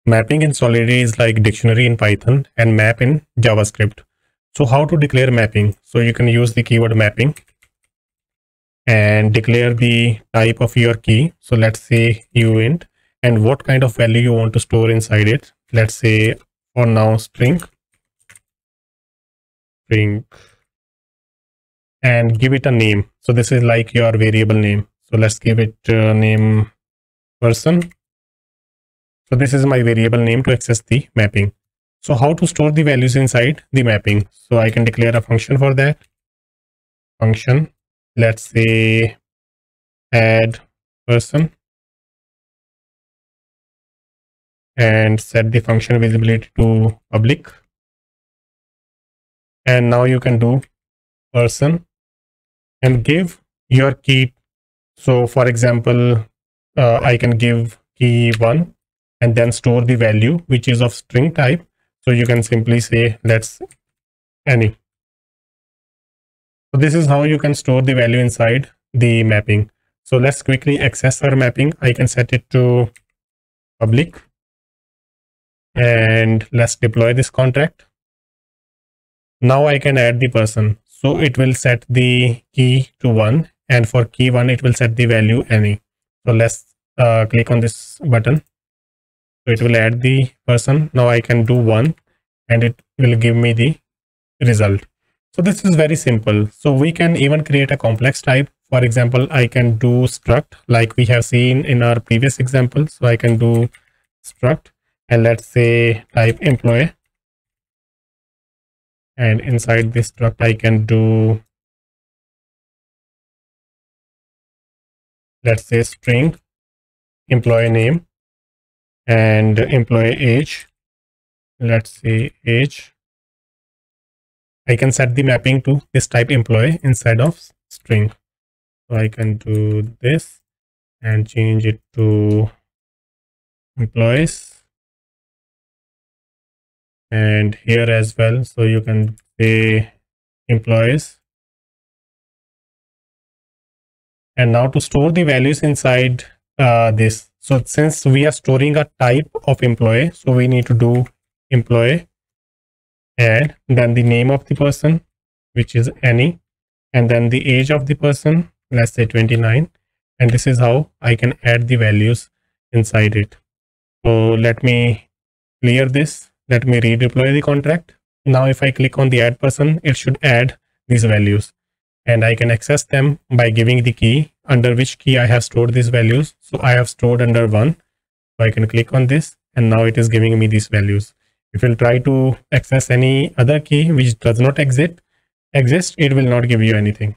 Mapping in Solidity is like dictionary in Python and map in JavaScript. So how to declare mapping? So you can use the keyword mapping and declare the type of your key. So let's say uint, and what kind of value you want to store inside it. Let's say for now string, and give it a name. So this is like your variable name. So let's give it name person. So this is my variable name to access the mapping. So how to store the values inside the mapping? So I can declare a function for that. Function, let's say add person, and set the function visibility to public. And now you can do person and give your key. So for example, I can give key 1 and then store the value which is of string type. So you can simply say let's Anni. So this is how you can store the value inside the mapping. So let's quickly access our mapping. I can set it to public, and let's deploy this contract. Now I can add the person. So it will set the key to 1, and for key 1 it will set the value Anni. So let's click on this button. So it will add the person. Now I can do 1 and it will give me the result. So this is very simple. So we can even create a complex type. For example, I can do struct like we have seen in our previous example. So I can do struct and let's say type employee. And inside this struct, I can do, let's say string employee name and employee age. Let's say age. I can set the mapping to this type employee instead of string. So I can do this and change it to employees. And here as well. So you can say employees. And now to store the values inside this. So since we are storing a type of employee, so we need to do employee and then the name of the person, which is Anni, and then the age of the person, let's say 29. And this is how I can add the values inside it. So let me clear this. Let me redeploy the contract. Now if I click on the add person, it should add these values. And I can access them by giving the key under which key I have stored these values. So I have stored under 1. So I can click on this and now it is giving me these values. If you'll try to access any other key which does not exist, it will not give you anything.